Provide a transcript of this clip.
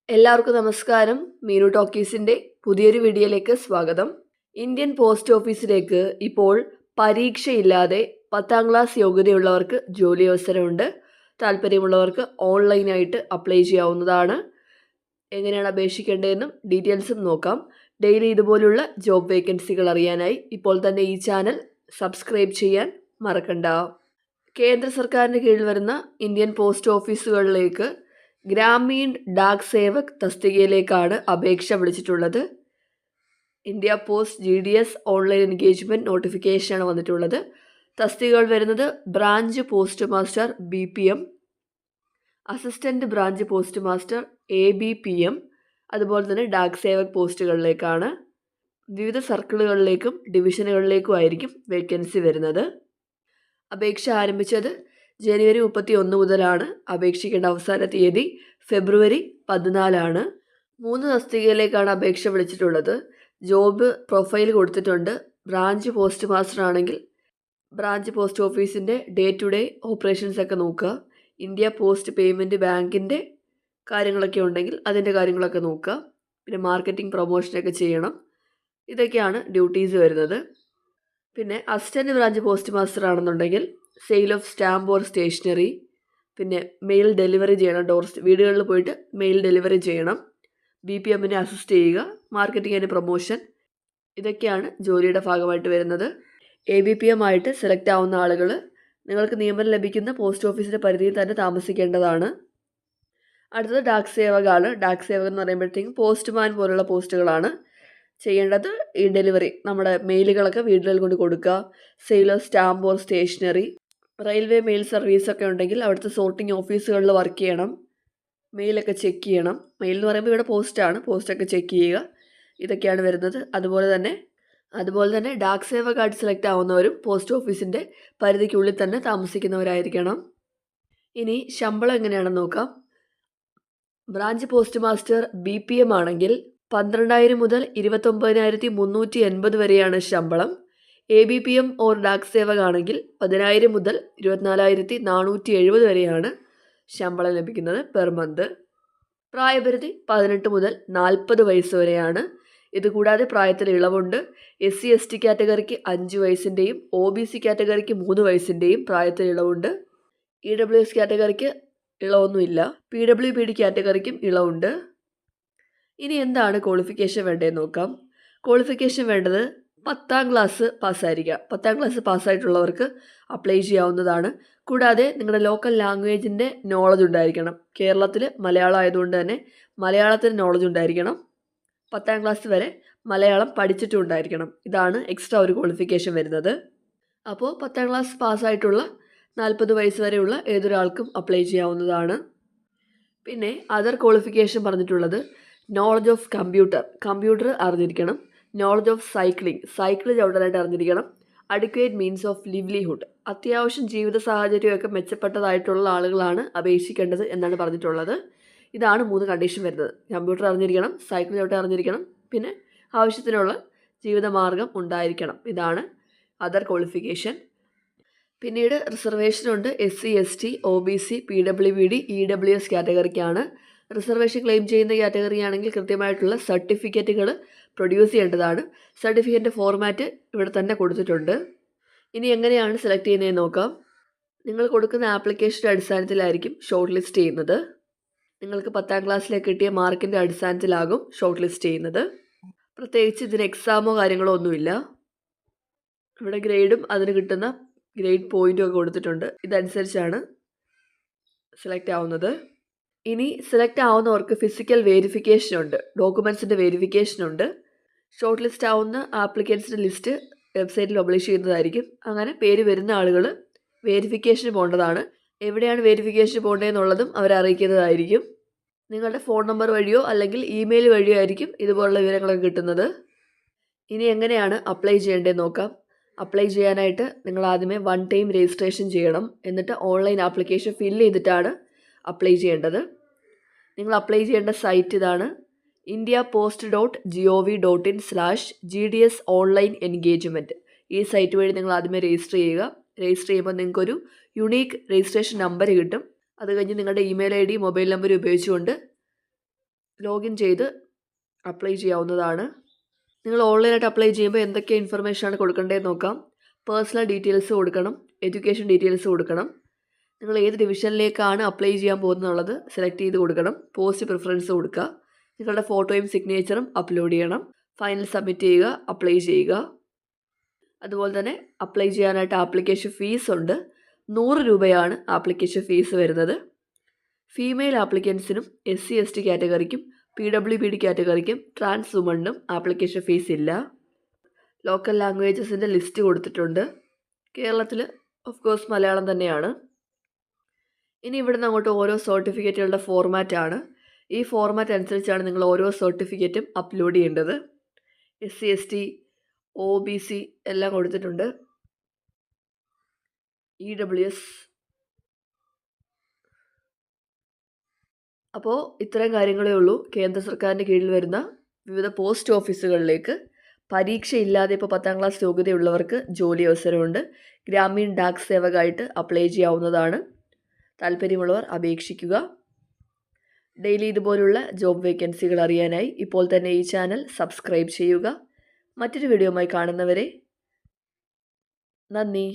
എല്ലാവർക്കും നമസ്കാരം. മീനു ടോക്കീസിൻ്റെ പുതിയൊരു വീഡിയോയിലേക്ക് സ്വാഗതം. ഇന്ത്യൻ പോസ്റ്റ് ഓഫീസിലേക്ക് ഇപ്പോൾ പരീക്ഷയില്ലാതെ 10ാം ക്ലാസ് യോഗ്യതയുള്ളവർക്ക് ജോലി അവസരമുണ്ട്. താല്പര്യമുള്ളവർക്ക് ഓൺലൈനായിട്ട് അപ്ലൈ ചെയ്യാവുന്നതാണ്. എങ്ങനെയാണ് അപേക്ഷിക്കേണ്ടതെന്നും ഡീറ്റെയിൽസും നോക്കാം. ഡെയിലി ഇതുപോലുള്ള ജോബ് വേക്കൻസികൾ അറിയാനായി ഇപ്പോൾ തന്നെ ഈ ചാനൽ സബ്സ്ക്രൈബ് ചെയ്യാൻ മറക്കണ്ട. കേന്ദ്ര സർക്കാരിന് കീഴിൽ വരുന്ന ഇന്ത്യൻ പോസ്റ്റ് ഓഫീസുകളിലേക്ക് ഗ്രാമീൺ ഡാക് സേവക് തസ്തികയിലേക്കാണ് അപേക്ഷ വിളിച്ചിട്ടുള്ളത്. India post GDS online engagement നോട്ടിഫിക്കേഷനാണ് വന്നിട്ടുള്ളത്. തസ്തികകൾ വരുന്നത് branch post master BPM, assistant branch post master ABPM, അതുപോലെ തന്നെ ഡാക് സേവക് പോസ്റ്റുകളിലേക്കാണ്. വിവിധ സർക്കിളുകളിലേക്കും ഡിവിഷനുകളിലേക്കും ആയിരിക്കും വേക്കൻസി വരുന്നത്. അപേക്ഷ ആരംഭിച്ചത് ജനുവരി 31 മുതലാണ്. അപേക്ഷിക്കേണ്ട അവസാന തീയതി ഫെബ്രുവരി 14 3 തസ്തികയിലേക്കാണ് അപേക്ഷ വിളിച്ചിട്ടുള്ളത്. ജോബ് പ്രൊഫൈൽ കൊടുത്തിട്ടുണ്ട്. ബ്രാഞ്ച് പോസ്റ്റ് മാസ്റ്റർ ആണെങ്കിൽ ബ്രാഞ്ച് പോസ്റ്റ് ഓഫീസിൻ്റെ ഡേ ടു ഡേ ഓപ്പറേഷൻസ് ഒക്കെ നോക്കുക. ഇന്ത്യ പോസ്റ്റ് പേയ്മെൻറ്റ് ബാങ്കിൻ്റെ കാര്യങ്ങളൊക്കെ ഉണ്ടെങ്കിൽ അതിൻ്റെ കാര്യങ്ങളൊക്കെ നോക്കുക. പിന്നെ മാർക്കറ്റിംഗ് പ്രൊമോഷനൊക്കെ ചെയ്യണം. ഇതൊക്കെയാണ് ഡ്യൂട്ടീസ് വരുന്നത്. പിന്നെ അസിസ്റ്റൻറ്റ് ബ്രാഞ്ച് പോസ്റ്റ് മാസ്റ്റർ ആണെന്നുണ്ടെങ്കിൽ sale of stamp or stationery, പിന്നെ മെയിൽ ഡെലിവറി ചെയ്യണം. വീടുകളിൽ പോയിട്ട് മെയിൽ ഡെലിവറി ചെയ്യണം. BPMനെ അസിസ്റ്റ് ചെയ്യുക. മാർക്കറ്റിംഗ് ആൻഡ് പ്രൊമോഷൻ, ഇതൊക്കെയാണ് ജോലിയുടെ ഭാഗമായിട്ട് വരുന്നത്. ABPM ആയിട്ട് സെലക്ട് ആവുന്ന ആളുകൾ നിങ്ങൾക്ക് നിയമനം ലഭിക്കുന്ന പോസ്റ്റ് ഓഫീസിൻ്റെ പരിധിയിൽ തന്നെ താമസിക്കേണ്ടതാണ്. അടുത്തത് ഡാക് സേവകാണ്. ഡാക് സേവക് എന്ന് പറയുമ്പോഴത്തേക്കും പോസ്റ്റ്മാൻ പോലുള്ള പോസ്റ്റുകളാണ്. ചെയ്യേണ്ടത് ഈ ഡെലിവറി, നമ്മുടെ മെയിലുകളൊക്കെ വീടുകളിൽ കൊണ്ട് കൊടുക്കുക. Sale of stamp or stationery, railway mail സർവീസൊക്കെ ഉണ്ടെങ്കിൽ അവിടുത്തെ സോർട്ടിംഗ് ഓഫീസുകളിൽ വർക്ക് ചെയ്യണം. മെയിലൊക്കെ ചെക്ക് ചെയ്യണം. മെയിൽ എന്ന് പറയുമ്പോൾ ഇവിടെ പോസ്റ്റൊക്കെ ചെക്ക് ചെയ്യുക. ഇതൊക്കെയാണ് വരുന്നത്. അതുപോലെ തന്നെ ഡാക് സേവക് ആയിട്ട് സെലക്ട് ആവുന്നവരും പോസ്റ്റ് ഓഫീസിൻ്റെ പരിധിക്കുള്ളിൽ തന്നെ താമസിക്കുന്നവരായിരിക്കണം. ഇനി ശമ്പളം എങ്ങനെയാണെന്ന് നോക്കാം. ബ്രാഞ്ച് പോസ്റ്റ് മാസ്റ്റർ BPM ആണെങ്കിൽ 12,000 മുതൽ 29,380 വരെയാണ് ശമ്പളം. ABPM ഓർ ഡാക് സേവക് ആണെങ്കിൽ 10,000 മുതൽ 24,470 വരെയാണ് ശമ്പളം ലഭിക്കുന്നത് പെർ മന്ത്. പ്രായപരിധി 18 മുതൽ 40 വയസ്സ് വരെയാണ്. ഇതുകൂടാതെ പ്രായത്തിൽ ഇളവുണ്ട്. SC/ST കാറ്റഗറിക്ക് 5 വയസ്സിൻ്റെയും OBC കാറ്റഗറിക്ക് 3 വയസ്സിൻ്റെയും പ്രായത്തിൽ ഇളവുണ്ട്. EWS കാറ്റഗറിക്ക് ഇളവൊന്നുമില്ല. PWBD കാറ്റഗറിക്കും ഇളവുണ്ട്. ഇനി എന്താണ് ക്വാളിഫിക്കേഷൻ വേണ്ടതെന്ന് നോക്കാം. ക്വാളിഫിക്കേഷൻ വേണ്ടത് 10ാം ക്ലാസ് പാസ്സായിരിക്കുക. 10ാം ക്ലാസ് പാസ്സായിട്ടുള്ളവർക്ക് അപ്ലൈ ചെയ്യാവുന്നതാണ്. കൂടാതെ നിങ്ങളുടെ ലോക്കൽ ലാംഗ്വേജിൻ്റെ നോളജ് ഉണ്ടായിരിക്കണം. കേരളത്തിൽ മലയാളം ആയതുകൊണ്ട് തന്നെ മലയാളത്തിന് നോളജ് ഉണ്ടായിരിക്കണം. 10ാം ക്ലാസ് വരെ മലയാളം പഠിച്ചിട്ടുണ്ടായിരിക്കണം. ഇതാണ് എക്സ്ട്രാ ഒരു ക്വാളിഫിക്കേഷൻ വരുന്നത്. അപ്പോൾ 10ാം ക്ലാസ് പാസ്സായിട്ടുള്ള 40 വയസ്സ് വരെയുള്ള ഏതൊരാൾക്കും അപ്ലൈ ചെയ്യാവുന്നതാണ്. പിന്നെ അതർ ക്വാളിഫിക്കേഷൻ പറഞ്ഞിട്ടുള്ളത് നോളജ് ഓഫ് കമ്പ്യൂട്ടർ അറിഞ്ഞിരിക്കണം. നോളജ് ഓഫ് സൈക്കിൾ ചവിട്ടാനായിട്ട് അറിഞ്ഞിരിക്കണം. അഡിക്വേറ്റ് മീൻസ് ഓഫ് ലിവ്ലിഹുഡ്, അത്യാവശ്യം ജീവിത സാഹചര്യമൊക്കെ മെച്ചപ്പെട്ടതായിട്ടുള്ള ആളുകളാണ് അപേക്ഷിക്കേണ്ടത് എന്നാണ് പറഞ്ഞിട്ടുള്ളത്. ഇതാണ് 3 കണ്ടീഷൻ വരുന്നത്. കമ്പ്യൂട്ടർ അറിഞ്ഞിരിക്കണം, സൈക്കിൾ ചവിട്ടാൻ അറിഞ്ഞിരിക്കണം, പിന്നെ ആവശ്യത്തിനുള്ള ജീവിതമാർഗം ഉണ്ടായിരിക്കണം. ഇതാണ് അതർ ക്വാളിഫിക്കേഷൻ. പിന്നീട് റിസർവേഷനുണ്ട്. SC/ST, OBC, PWBD, EWS കാറ്റഗറിക്കാണ്. റിസർവേഷൻ ക്ലെയിം ചെയ്യുന്ന കാറ്റഗറി ആണെങ്കിൽ കൃത്യമായിട്ടുള്ള സർട്ടിഫിക്കറ്റുകൾ പ്രൊഡ്യൂസ് ചെയ്യേണ്ടതാണ്. സർട്ടിഫിക്കറ്റിൻ്റെ ഫോർമാറ്റ് ഇവിടെ തന്നെ കൊടുത്തിട്ടുണ്ട്. ഇനി എങ്ങനെയാണ് സെലക്ട് ചെയ്യുന്നതെന്ന് നോക്കാം. നിങ്ങൾ കൊടുക്കുന്ന ആപ്ലിക്കേഷൻ്റെ അടിസ്ഥാനത്തിലായിരിക്കും ഷോർട്ട് ലിസ്റ്റ് ചെയ്യുന്നത്. നിങ്ങൾക്ക് 10ാം ക്ലാസ്സിലേക്ക് കിട്ടിയ മാർക്കിൻ്റെ അടിസ്ഥാനത്തിലാകും ഷോർട്ട് ലിസ്റ്റ് ചെയ്യുന്നത്. പ്രത്യേകിച്ച് ഇതിന് എക്സാമോ കാര്യങ്ങളോ ഒന്നുമില്ല. ഇവിടെ ഗ്രേഡും അതിന് കിട്ടുന്ന ഗ്രേഡ് പോയിൻറ്റും ഒക്കെ കൊടുത്തിട്ടുണ്ട്. ഇതനുസരിച്ചാണ് സെലക്ട് ആവുന്നത്. ഇനി സെലക്ട് ആവുന്നവർക്ക് ഫിസിക്കൽ വെരിഫിക്കേഷൻ ഉണ്ട്, ഡോക്യുമെൻസിൻ്റെ വെരിഫിക്കേഷൻ ഉണ്ട്. ഷോർട്ട് ലിസ്റ്റ് ആവുന്ന ആപ്ലിക്കൻസിൻ്റെ ലിസ്റ്റ് വെബ്സൈറ്റിൽ പബ്ലിഷ് ചെയ്യുന്നതായിരിക്കും. അങ്ങനെ പേര് വരുന്ന ആളുകൾ വെരിഫിക്കേഷന് പോകേണ്ടതാണ്. എവിടെയാണ് വെരിഫിക്കേഷന് പോകേണ്ടതെന്നുള്ളതും അവരെ അറിയിക്കുന്നതായിരിക്കും. നിങ്ങളുടെ ഫോൺ നമ്പർ വഴിയോ അല്ലെങ്കിൽ ഇമെയിൽ വഴിയോ ആയിരിക്കും ഇതുപോലുള്ള വിവരങ്ങളൊക്കെ കിട്ടുന്നത്. ഇനി എങ്ങനെയാണ് അപ്ലൈ ചെയ്യേണ്ടതെന്ന് നോക്കാം. അപ്ലൈ ചെയ്യാനായിട്ട് നിങ്ങൾ ആദ്യമേ 1 ടൈം രജിസ്ട്രേഷൻ ചെയ്യണം. എന്നിട്ട് ഓൺലൈൻ ആപ്ലിക്കേഷൻ ഫില്ല് ചെയ്തിട്ടാണ് അപ്ലൈ ചെയ്യേണ്ടത്. നിങ്ങൾ അപ്ലൈ ചെയ്യേണ്ട സൈറ്റ് ഇതാണ്: india.post.gov.in/GDS ഓൺലൈൻ എൻഗേജ്മെൻറ്റ്. ഈ സൈറ്റ് വഴി നിങ്ങൾ ആദ്യമേ രജിസ്റ്റർ ചെയ്യുക. രജിസ്റ്റർ ചെയ്യുമ്പോൾ നിങ്ങൾക്കൊരു യുണീക്ക് രജിസ്ട്രേഷൻ നമ്പർ കിട്ടും. അത് കഴിഞ്ഞ് നിങ്ങളുടെ ഇമെയിൽ ID, മൊബൈൽ നമ്പർ ഉപയോഗിച്ചുകൊണ്ട് ലോഗിൻ ചെയ്ത് അപ്ലൈ ചെയ്യാവുന്നതാണ്. നിങ്ങൾ ഓൺലൈനായിട്ട് അപ്ലൈ ചെയ്യുമ്പോൾ എന്തൊക്കെ ഇൻഫർമേഷനാണ് കൊടുക്കേണ്ടതെന്ന് നോക്കാം. പേഴ്സണൽ ഡീറ്റെയിൽസ് കൊടുക്കണം, എഡ്യൂക്കേഷൻ ഡീറ്റെയിൽസ് കൊടുക്കണം, നിങ്ങൾ ഏത് ഡിവിഷനിലേക്കാണ് അപ്ലൈ ചെയ്യാൻ പോകുന്നുള്ളത് സെലക്ട് ചെയ്ത് കൊടുക്കണം, പോസ്റ്റ് പ്രിഫറൻസ് കൊടുക്കുക, നിങ്ങളുടെ ഫോട്ടോയും സിഗ്നേച്ചറും അപ്ലോഡ് ചെയ്യണം, ഫൈനൽ സബ്മിറ്റ് ചെയ്യുക, അപ്ലൈ ചെയ്യുക. അതുപോലെ തന്നെ അപ്ലൈ ചെയ്യാനായിട്ട് ആപ്ലിക്കേഷൻ ഫീസ് ഉണ്ട്. 100 രൂപയാണ് ആപ്ലിക്കേഷൻ ഫീസ് വരുന്നത്. ഫീമെയിൽ ആപ്ലിക്കൻസിനും SC/ST കാറ്റഗറിക്കും PWBD കാറ്റഗറിക്കും ട്രാൻസ് വുമണിനും ആപ്ലിക്കേഷൻ ഫീസ് ഇല്ല. ലോക്കൽ ലാംഗ്വേജസിൻ്റെ ലിസ്റ്റ് കൊടുത്തിട്ടുണ്ട്. കേരളത്തിൽ ഓഫ് കോഴ്സ് മലയാളം തന്നെയാണ്. ഇനി ഇവിടുന്ന് അങ്ങോട്ട് ഓരോ സർട്ടിഫിക്കറ്റുകളുടെ ഫോർമാറ്റാണ്. ഈ ഫോർമാറ്റ് അനുസരിച്ചാണ് നിങ്ങൾ ഓരോ സർട്ടിഫിക്കറ്റും അപ്ലോഡ് ചെയ്യേണ്ടത്. SC/ST OBC എല്ലാം കൊടുത്തിട്ടുണ്ട്. EWS. അപ്പോൾ ഇത്രയും കാര്യങ്ങളേ ഉള്ളൂ. കേന്ദ്ര സർക്കാരിൻ്റെ കീഴിൽ വരുന്ന വിവിധ പോസ്റ്റ് ഓഫീസുകളിലേക്ക് പരീക്ഷയില്ലാതെ ഇപ്പോൾ 10ാം ക്ലാസ് യോഗ്യതയുള്ളവർക്ക് ജോലി അവസരമുണ്ട്. ഗ്രാമീൺ ഡാക് സേവകായിട്ട് അപ്ലൈ ചെയ്യാവുന്നതാണ്. താല്പര്യമുള്ളവർ അപേക്ഷിക്കുക. ഡെയിലി ഇതുപോലുള്ള ജോബ് വേക്കൻസികൾ അറിയാനായി ഇപ്പോൾ തന്നെ ഈ ചാനൽ സബ്സ്ക്രൈബ് ചെയ്യുക. മറ്റൊരു വീഡിയോയുമായി കാണുന്നവരെ നന്ദി.